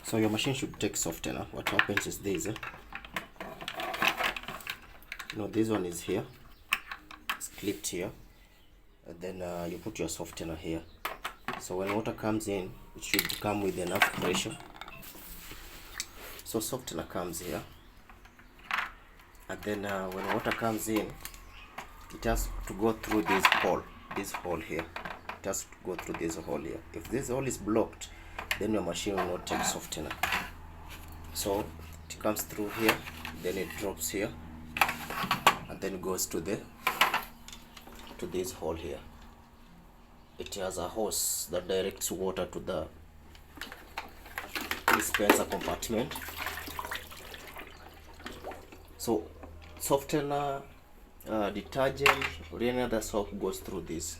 So your machine should take softener. What happens is this, this one is here, it's clipped here, and then you put your softener here. So when water comes in, it should come with enough pressure. So softener comes here, and then when water comes in, it has to go through this hole here. It has to go through this hole here. If this hole is blocked, then your machine will not take softener. So it comes through here, then it drops here, and then goes to this hole here. It has a hose that directs water to the dispenser compartment. So softener, detergent, or any other soap goes through this.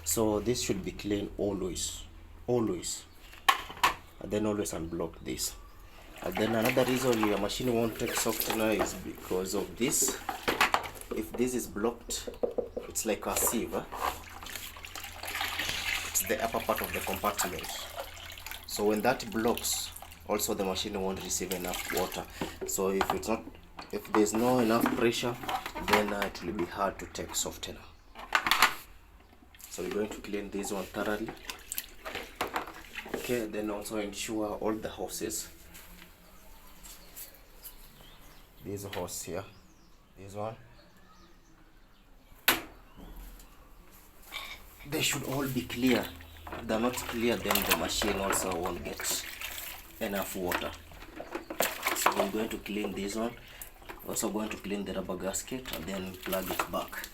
So this should be clean always, and then always unblock this. And then another reason your machine won't take softener is because of this. If this is blocked, it's like a sieve. It's the upper part of the compartment. So when that blocks, also the machine won't receive enough water. So if there's no enough pressure, then it will be hard to take softener. So we're going to clean this one thoroughly. Okay, then also ensure all the hoses. This hose here, this one, they should all be clear. If they're not clear, then the machine also won't get enough water. So we're going to clean this one. Also going to clean the rubber gasket and then plug it back.